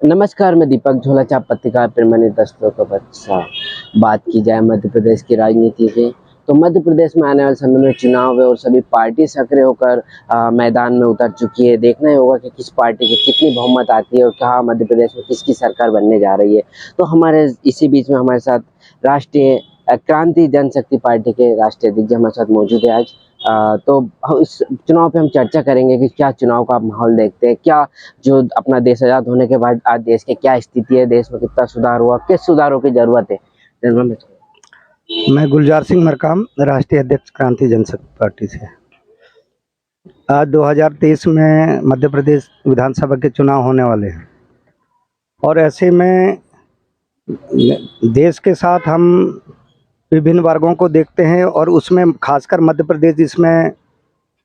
नमस्कार, मैं दीपक झोला, चाप पत्रिका परमानेंट दस्तों का बच्चा। बात की जाए मध्य प्रदेश की राजनीति की, तो मध्य प्रदेश में आने वाले समय में चुनाव है और सभी पार्टी सक्रिय होकर मैदान में उतर चुकी है। देखना ही होगा कि किस पार्टी की कितनी बहुमत आती है और कहाँ मध्य प्रदेश में किसकी सरकार बनने जा रही है। तो हमारे इसी बीच में हमारे साथ राष्ट्रीय क्रांति जनशक्ति पार्टी के राष्ट्रीय अध्यक्ष हमारे साथ मौजूद है आज। तो इस चुनाव पे हम चर्चा करेंगे कि क्या चुनाव का माहौल देखते हैं, क्या जो अपना देश आज़ाद होने के बाद आज देश की क्या स्थिति है, देश में कितना सुधार हुआ, किस सुधारों की ज़रूरत है। मैं गुलजार सिंह मरकाम, राष्ट्रीय अध्यक्ष क्रांति जनशक्ति पार्टी से। आज 2023 में मध्य प्रदेश विधानसभा के चुनाव होने वाले हैं और ऐसे में देश के साथ हम विभिन्न वर्गों को देखते हैं और उसमें खासकर मध्य प्रदेश जिसमें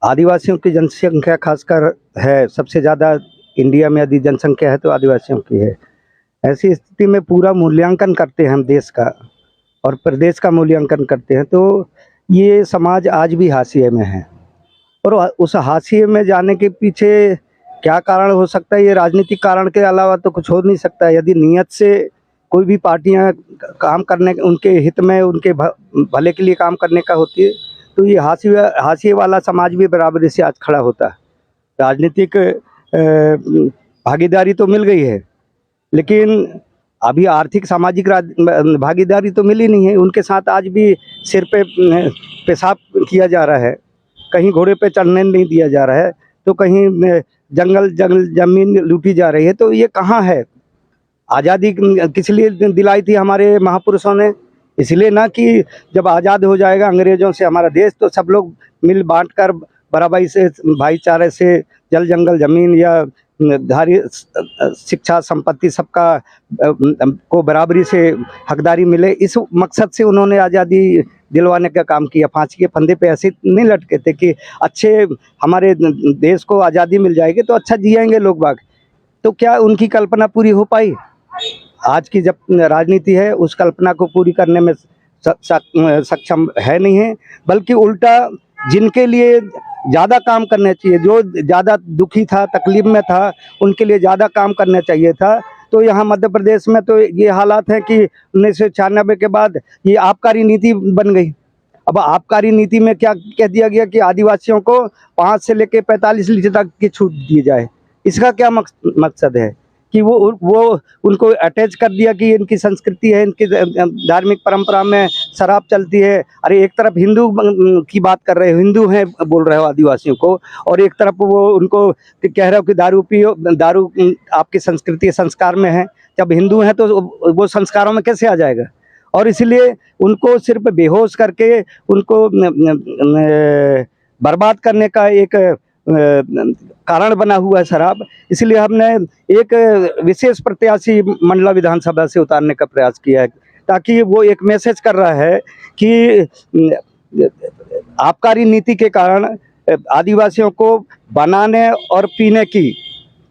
आदिवासियों की जनसंख्या खासकर है, सबसे ज़्यादा इंडिया में यदि जनसंख्या है तो आदिवासियों की है। ऐसी स्थिति में पूरा मूल्यांकन करते हैं हम देश का और प्रदेश का मूल्यांकन करते हैं, तो ये समाज आज भी हाशिए में है और उस हाशिए में जाने के पीछे क्या कारण हो सकता है, ये राजनीतिक कारण के अलावा तो कुछ हो नहीं सकता। यदि नियत से कोई भी पार्टियां काम करने उनके हित में, उनके भले के लिए काम करने का होती है, तो ये हाशिए वाला समाज भी बराबरी से आज खड़ा होता है। राजनीतिक भागीदारी तो मिल गई है, लेकिन अभी आर्थिक सामाजिक भागीदारी तो मिली नहीं है। उनके साथ आज भी सिर पे पेशाब किया जा रहा है, कहीं घोड़े पे चढ़ने नहीं दिया जा रहा है, तो कहीं जंगल जमीन लूटी जा रही है। तो ये कहाँ है? आज़ादी किस लिए दिलाई थी हमारे महापुरुषों ने? इसलिए ना कि जब आज़ाद हो जाएगा अंग्रेज़ों से हमारा देश तो सब लोग मिल बांट कर बराबरी से, भाईचारे से, जल जंगल जमीन या धारी शिक्षा संपत्ति सबका को बराबरी से हकदारी मिले, इस मकसद से उन्होंने आज़ादी दिलवाने का काम किया। फांसी के फंदे पे ऐसे नहीं लटके थे कि अच्छे हमारे देश को आज़ादी मिल जाएगी तो अच्छा जिएंगे लोग बाग। तो क्या उनकी कल्पना पूरी हो पाई? आज की जब राजनीति है उस कल्पना को पूरी करने में सक्षम है नहीं है, बल्कि उल्टा जिनके लिए ज़्यादा काम करना चाहिए, जो ज़्यादा दुखी था, तकलीफ में था, उनके लिए ज़्यादा काम करना चाहिए था। तो यहाँ मध्य प्रदेश में तो ये हालात है कि 1996 के बाद ये आबकारी नीति बन गई। अब आबकारी नीति में क्या कह दिया गया कि आदिवासियों को 5 से लेकर 45 लीटर तक की छूट दी जाए। इसका क्या मकसद है कि वो उनको अटैच कर दिया कि इनकी संस्कृति है, इनकी धार्मिक परंपरा में शराब चलती है। अरे एक तरफ हिंदू की बात कर रहे हो, हिंदू हैं बोल रहे हो आदिवासियों को, और एक तरफ वो उनको कह रहे हो कि दारू पियो, दारू आपकी संस्कृति संस्कार में है। जब हिंदू हैं तो वो संस्कारों में कैसे आ जाएगा? और इसलिए उनको सिर्फ बेहोश करके उनको बर्बाद करने का एक कारण बना हुआ है शराब। इसलिए हमने एक विशेष प्रत्याशी मंडला विधानसभा से उतारने का प्रयास किया है, ताकि वो एक मैसेज कर रहा है कि आबकारी नीति के कारण आदिवासियों को बनाने और पीने की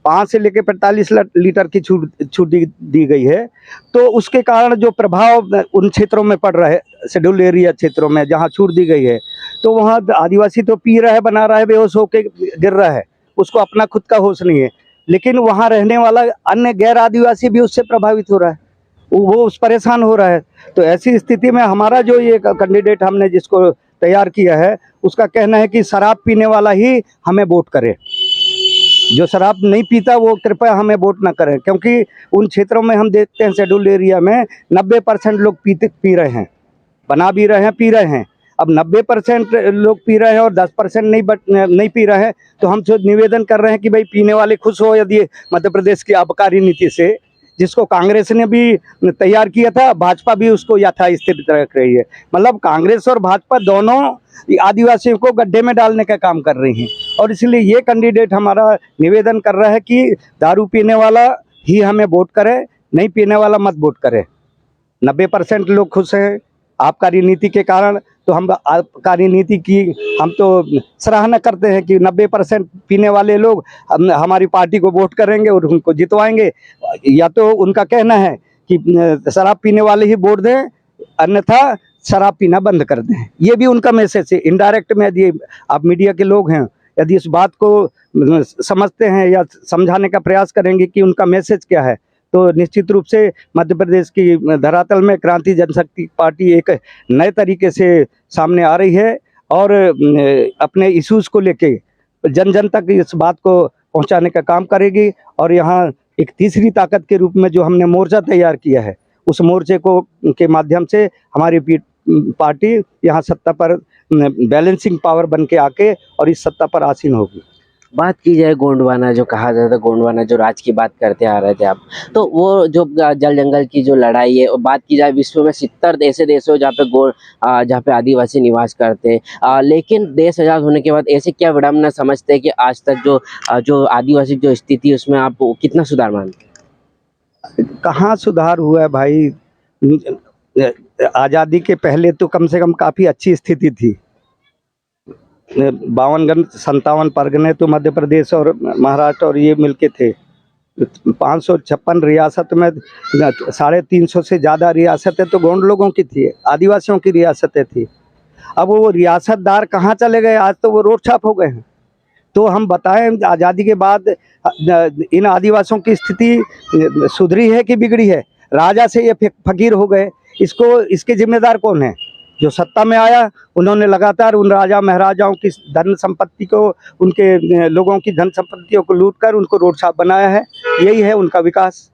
5 से लेकर 45 लीटर की छूट दी गई है। तो उसके कारण जो प्रभाव उन क्षेत्रों में पड़ रहा है, शेड्यूल एरिया क्षेत्रों में जहाँ छूट दी गई है, तो वहाँ आदिवासी तो पी रहा है, बना रहा है, बेहोश होकर गिर रहा है, उसको अपना खुद का होश नहीं है। लेकिन वहाँ रहने वाला अन्य गैर आदिवासी भी उससे प्रभावित हो रहा है, वो उस परेशान हो रहा है। तो ऐसी स्थिति में हमारा जो ये कैंडिडेट हमने जिसको तैयार किया है, उसका कहना है कि शराब पीने वाला ही हमें वोट करे, जो शराब नहीं पीता वो कृपया हमें वोट ना करें। क्योंकि उन क्षेत्रों में हम देखते हैं शेड्यूल एरिया में 90% लोग पी रहे हैं, बना भी रहे हैं, पी रहे हैं। अब 90% लोग पी रहे हैं और 10% नहीं पी रहे हैं, तो हम तो निवेदन कर रहे हैं कि भाई पीने वाले खुश हो यदि मध्य प्रदेश की आबकारी नीति से, जिसको कांग्रेस ने भी तैयार किया था, भाजपा भी उसको यथास्थिति रख रही है। मतलब कांग्रेस और भाजपा दोनों आदिवासियों को गड्ढे में डालने का काम कर रही हैं। और इसलिए ये कैंडिडेट हमारा निवेदन कर रहा है कि दारू पीने वाला ही हमें वोट करे, नहीं पीने वाला मत वोट करे। 90% लोग खुश हैं आबकारी नीति के कारण, तो हम आबकारी नीति की हम तो सराहना करते हैं कि 90% पीने वाले लोग हमारी पार्टी को वोट करेंगे और उनको जितवाएंगे। या तो उनका कहना है कि शराब पीने वाले ही वोट दें, अन्यथा शराब पीना बंद कर दें। ये भी उनका मैसेज है। इनडायरेक्ट में यदि आप मीडिया के लोग हैं, यदि इस बात को समझते हैं या समझाने का प्रयास करेंगे कि उनका मैसेज क्या है, तो निश्चित रूप से मध्य प्रदेश की धरातल में क्रांति जनशक्ति पार्टी एक नए तरीके से सामने आ रही है और अपने इश्यूज़ को लेके जन जन तक इस बात को पहुंचाने का काम करेगी। और यहाँ एक तीसरी ताकत के रूप में जो हमने मोर्चा तैयार किया है, उस मोर्चे को के माध्यम से हमारी पार्टी यहाँ सत्ता पर बैलेंसिंग पावर बन के आके और इस सत्ता पर आसीन होगी। बात की जाए गोंडवाना, जो कहा जाता है गोंडवाना जो राज की बात करते आ रहे थे आप, तो वो जो जल जंगल की जो लड़ाई है, और बात की जाए विश्व में 70 ऐसे देश हो जहाँ पे आदिवासी निवास करते हैं, लेकिन देश आज़ाद होने के बाद ऐसे क्या विडम्बना समझते हैं कि आज तक जो आदिवासी जो स्थिति है उसमें आप कितना सुधार मानते हैं? कहाँ सुधार हुआ है भाई? आज़ादी के पहले तो कम से कम काफ़ी अच्छी स्थिति थी। 52 57 परगने तो मध्य प्रदेश और महाराष्ट्र और ये मिलके थे। 556 रियासत में 350 से ज़्यादा रियासतें तो गोंड लोगों की थी, आदिवासियों की रियासतें थी। अब वो रियासतदार कहाँ चले गए? आज तो वो रोड छाप हो गए हैं। तो हम बताएं, आज़ादी के बाद इन आदिवासियों की स्थिति सुधरी है कि बिगड़ी है? राजा से ये फकीर हो गए, इसके जिम्मेदार कौन है? जो सत्ता में आया, उन्होंने लगातार उन राजा महाराजाओं की धन संपत्ति को, उनके लोगों की धन संपत्तियों को लूट कर उनको रोड छाप बनाया है। यही है उनका विकास।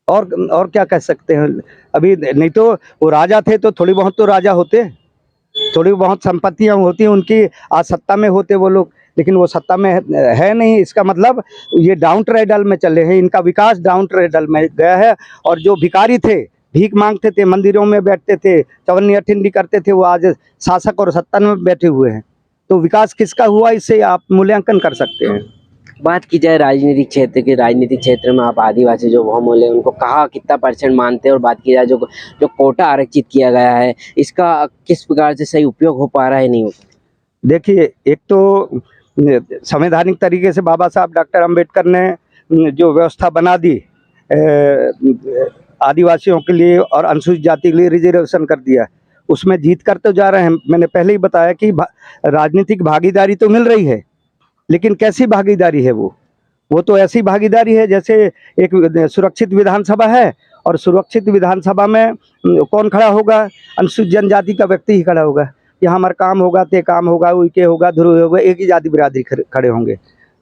और क्या कह सकते हैं? अभी नहीं तो वो राजा थे तो थोड़ी बहुत तो राजा होते, थोड़ी बहुत संपत्तियां होती उनकी, आज सत्ता में होते वो लोग, लेकिन वो सत्ता में है नहीं। इसका मतलब ये डाउन ट्रेडल में चले हैं, इनका विकास डाउन ट्रेडल में गया है। और जो भिखारी थे, भीख मांगते थे, मंदिरों में बैठते थे, चवन्नी अठिन्नी करते थे, वो आज शासक और सत्ता में बैठे हुए हैं। तो विकास किसका हुआ, इससे आप मूल्यांकन कर सकते हैं। बात की जाए राजनीतिक क्षेत्र की, राजनीतिक क्षेत्र में आप आदिवासी जो बहुमूल्य है उनको कहाँ कितना % मानते हैं? और बात की जाए जो कोटा आरक्षित किया गया है, इसका किस प्रकार से सही उपयोग हो पा रहा है, नहीं हो पा रहा? देखिए, एक तो संवैधानिक तरीके से बाबा साहब डॉक्टर अंबेडकर ने जो व्यवस्था बना दी आदिवासियों के लिए और अनुसूचित जाति के लिए रिजर्वेशन कर दिया, उसमें जीत कर तो जा रहे हैं। मैंने पहले ही बताया कि राजनीतिक भागीदारी तो मिल रही है, लेकिन कैसी भागीदारी है? वो तो ऐसी भागीदारी है जैसे एक सुरक्षित विधानसभा है, और सुरक्षित विधानसभा में कौन खड़ा होगा? अनुसूचित जनजाति का व्यक्ति ही खड़ा होगा। यहाँ हमारा काम होगा, ते काम होगा, उइके होगा, ध्रुव होगा, एक ही जाति बिरादरी खड़े होंगे।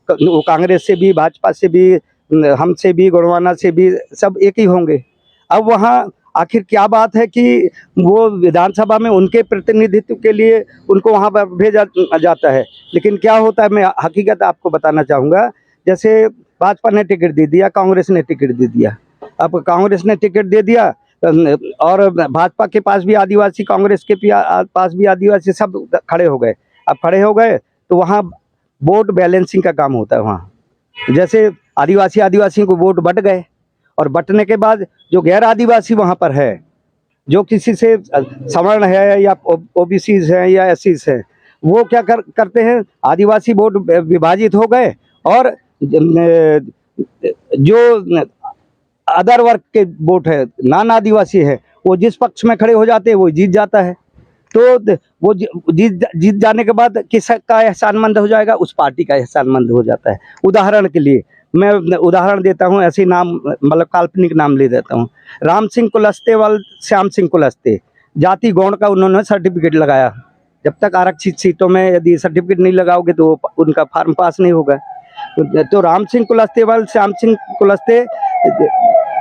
वो कांग्रेस से भी, भाजपा से भी, हमसे भी, गोंडवाना से भी, सब एक ही होंगे। अब वहाँ आखिर क्या बात है कि वो विधानसभा में उनके प्रतिनिधित्व के लिए उनको वहाँ पर भेजा जाता है, लेकिन क्या होता है, मैं हकीकत आपको बताना चाहूँगा। जैसे भाजपा ने टिकट दे दिया, कांग्रेस ने टिकट दे दिया। अब कांग्रेस ने टिकट दे दिया और भाजपा के पास भी आदिवासी, कांग्रेस के पास भी आदिवासी, सब खड़े हो गए। अब खड़े हो गए तो वहाँ वोट बैलेंसिंग का काम होता है। वहाँ जैसे आदिवासियों को वोट बट गए, और बटने के बाद जो गैर आदिवासी वहाँ पर है, जो किसी से सवर्ण है या ओबीसीज हैं या एससीज हैं, वो क्या करते हैं? आदिवासी वोट विभाजित हो गए, और जो अदर वर्ग के वोट है, नॉन आदिवासी है, वो जिस पक्ष में खड़े हो जाते हैं वो जीत जाता है। तो वो जीत जाने के बाद किसका एहसानमंद हो जाएगा? उस पार्टी का एहसानमंद हो जाता है। उदाहरण के लिए मैं उदाहरण देता हूँ, ऐसे नाम, मतलब काल्पनिक नाम ले देता हूँ। राम सिंह कुलस्ते वाल श्याम सिंह कुलस्ते, जाति गौण का उन्होंने सर्टिफिकेट लगाया। जब तक आरक्षित सीटों में यदि सर्टिफिकेट नहीं लगाओगे तो उनका फार्म पास नहीं होगा। तो राम सिंह कुलस्ते वाल श्याम सिंह कुलस्ते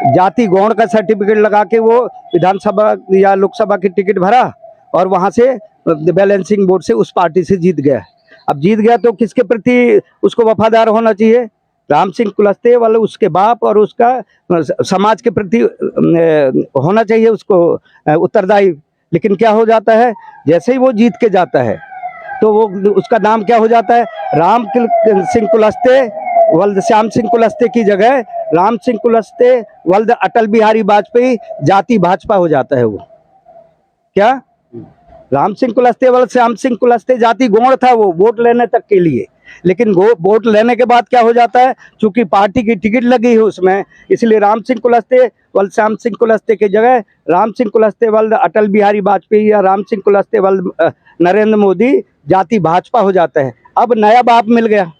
जाति गौण का सर्टिफिकेट लगा के वो विधानसभा या लोकसभा की टिकट भरा, और वहाँ से बैलेंसिंग वोट से उस पार्टी से जीत गया। अब जीत गया तो किसके प्रति उसको वफादार होना चाहिए? राम सिंह कुलस्ते वाले उसके बाप और उसका समाज के प्रति होना चाहिए उसको उत्तरदायी। लेकिन क्या हो जाता है, जैसे ही वो जीत के जाता है तो वो उसका नाम क्या हो जाता है? राम सिंह कुलस्ते वल्द श्याम सिंह कुलस्ते की जगह राम सिंह कुलस्ते वल्द अटल बिहारी वाजपेयी जाति भाजपा हो जाता है। वो क्या, राम सिंह कुलस्ते वल्द श्याम सिंह कुलस्ते जाति गौण था वो वोट लेने तक के लिए, लेकिन वो वोट लेने के बाद क्या हो जाता है? चूंकि पार्टी की टिकट लगी है उसमें, इसलिए राम सिंह कुलस्ते वल्द श्याम सिंह कुलस्ते की जगह राम सिंह कुलस्ते वल्द अटल बिहारी वाजपेयी या राम सिंह कुलस्ते वल्द नरेंद्र मोदी जाति भाजपा हो जाता है। अब नया बाप मिल गया,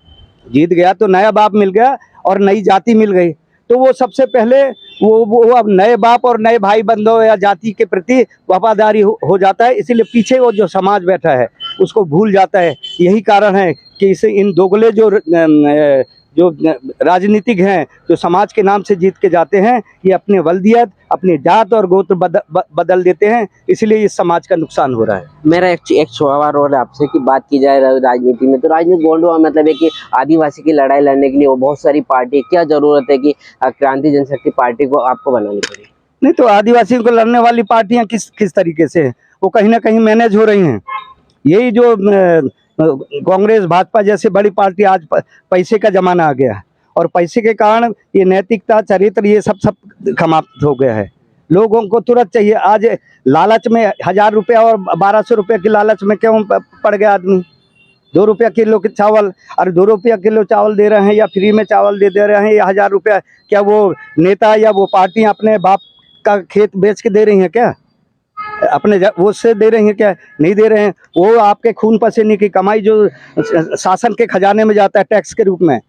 जीत गया तो नया बाप मिल गया और नई जाति मिल गई। तो वो सबसे पहले वो अब नए बाप और नए भाई बंधुओं या जाति के प्रति वफादारी हो जाता है, इसीलिए पीछे वो जो समाज बैठा है उसको भूल जाता है। यही कारण है कि इसे इन दोगले जो राजनीतिक हैं, जो समाज के नाम से जीत के जाते हैं, ये अपने वल्दियत, अपनी जात और गोत्र बदल देते हैं, इसलिए इस समाज का नुकसान हो रहा है। मेरा एक सवाल और है आपसे कि बात की जाए राजनीति में, तो राजनीति गोल्ड वॉर मतलब है कि आदिवासी की लड़ाई लड़ने के लिए वो बहुत सारी पार्टी, क्या जरूरत है कि क्रांति जनशक्ति पार्टी को आपको बनानी पड़ी? नहीं तो आदिवासियों को लड़ने वाली पार्टियां किस तरीके से हैं, वो कहीं ना कहीं मैनेज हो रही हैं। यही जो कांग्रेस भाजपा जैसे बड़ी पार्टी, आज पैसे का जमाना आ गया है और पैसे के कारण ये नैतिकता चरित्र ये सब समाप्त हो गया है। लोगों को तुरंत चाहिए, आज लालच में 1000 रुपया और 1200 रुपये की लालच में क्यों पड़ गया आदमी। 2 रुपया किलो के चावल, और 2 रुपया किलो चावल दे रहे हैं या फ्री में चावल दे रहे हैं, या 1000 रुपया, क्या वो नेता या वो पार्टियां अपने बाप का खेत बेच के दे रही हैं क्या? अपने वो से दे रही हैं क्या? नहीं दे रहे हैं। वो आपके खून पसीने की कमाई जो शासन के खजाने में जाता है टैक्स के रूप में,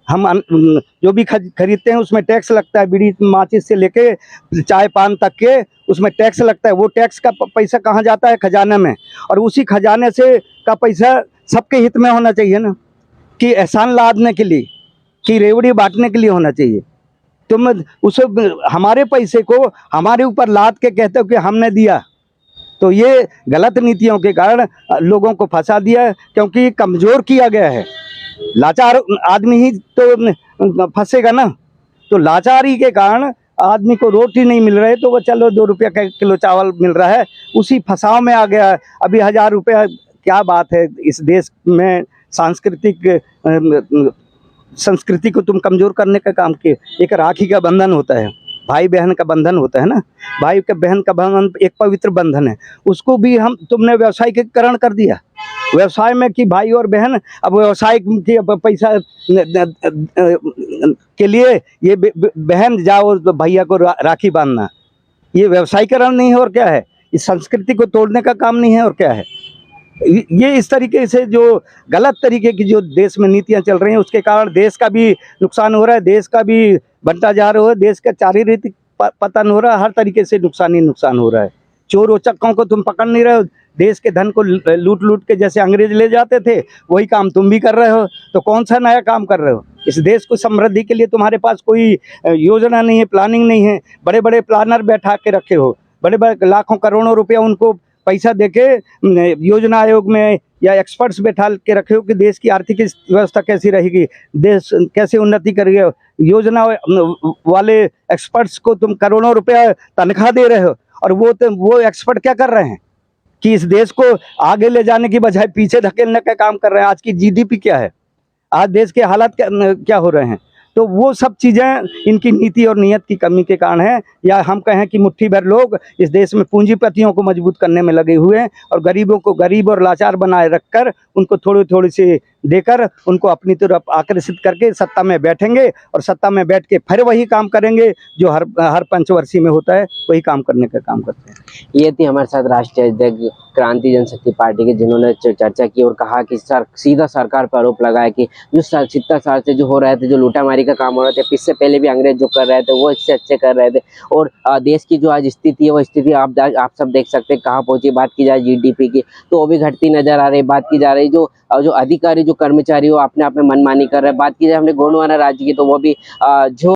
हम जो भी खरीदते हैं उसमें टैक्स लगता है। बीड़ी माचिस से लेके चाय पान तक के उसमें टैक्स लगता है। वो टैक्स का पैसा कहाँ जाता है? खजाने में। और उसी खजाने से का पैसा सबके हित में होना चाहिए ना, कि एहसान लादने के लिए, कि रेवड़ी बांटने के लिए होना चाहिए। तुम उसे हमारे पैसे को हमारे ऊपर लाद के कहते हो कि हमने दिया, तो ये गलत नीतियों के कारण लोगों को फंसा दिया है, क्योंकि कमज़ोर किया गया है। लाचार आदमी ही तो फंसेगा ना। तो लाचारी के कारण आदमी को रोटी नहीं मिल रही, तो वो चलो 2 रुपया का किलो चावल मिल रहा है, उसी फंसाव में आ गया है। अभी 1000 रुपया क्या बात है इस देश में? संस्कृति को तुम कमज़ोर करने का काम किए। एक राखी का बंधन होता है, भाई बहन का बंधन होता है ना, भाई का बहन का बंधन एक पवित्र बंधन है, उसको भी तुमने व्यवसायीकरण कर दिया। व्यवसाय में कि भाई और बहन अब व्यवसाय की पैसा के लिए ये बहन जाओ भैया को राखी बांधना, ये व्यवसायीकरण नहीं है और क्या है? इस संस्कृति को तोड़ने का काम नहीं है और क्या है? ये इस तरीके से जो गलत तरीके की जो देश में नीतियां चल रही हैं, उसके कारण देश का भी नुकसान हो रहा है, देश का भी बनता जा रहा है, देश का चारित्रिक पतन हो रहा है, हर तरीके से नुकसान ही नुकसान हो रहा है। चोर उचक्कों को तुम पकड़ नहीं रहे हो, देश के धन को लूट लूट के जैसे अंग्रेज ले जाते थे वही काम तुम भी कर रहे हो। तो कौन सा नया काम कर रहे हो? इस देश को समृद्धि के लिए तुम्हारे पास कोई योजना नहीं है, प्लानिंग नहीं है। बड़े बड़े प्लानर बैठा के रखे हो, बड़े बड़े लाखों करोड़ों रुपया उनको पैसा देके योजना आयोग में या एक्सपर्ट्स बैठा के रखे हो कि देश की आर्थिक व्यवस्था कैसी रहेगी, देश कैसे उन्नति करेगा। योजना वाले एक्सपर्ट्स को तुम करोड़ों रुपया तनख्वाह दे रहे हो, और वो एक्सपर्ट क्या कर रहे हैं कि इस देश को आगे ले जाने की बजाय पीछे धकेलने का काम कर रहे हैं। आज की जीडीपी क्या है, आज देश के हालात क्या हो रहे हैं? तो वो सब चीज़ें इनकी नीति और नीयत की कमी के कारण है, या हम कहें कि मुट्ठी भर लोग इस देश में पूंजीपतियों को मजबूत करने में लगे हुए हैं, और गरीबों को गरीब और लाचार बनाए रखकर उनको थोड़ी थोड़ी सी देकर उनको अपनी तरफ आकर्षित करके सत्ता में बैठेंगे, और सत्ता में बैठ के फिर वही काम करेंगे जो हर पंचवर्षीय में होता है, वही काम करने का काम करते हैं। ये थी हमारे साथ राष्ट्रीय अध्यक्ष क्रांति जनशक्ति पार्टी के, जिन्होंने चर्चा की और कहा कि सीधा सरकार पर आरोप लगाया कि जो 70 साल से जो हो रहे थे, जो लूटामारी का काम हो रहे थे, इससे पहले भी अंग्रेज जो कर रहे थे वो इससे अच्छे कर रहे थे। और देश की जो आज स्थिति है वो स्थिति आप सब देख सकते हैं कहाँ पहुंची। बात की जाए जीडीपी की तो वो भी घटती नजर आ रही। बात की जा रही जो अधिकारी जो कर्मचारी हो अपने आप में मनमानी कर रहे हैं। बात की जाए हमने गोंडवाना राज्य की तो वो भी जो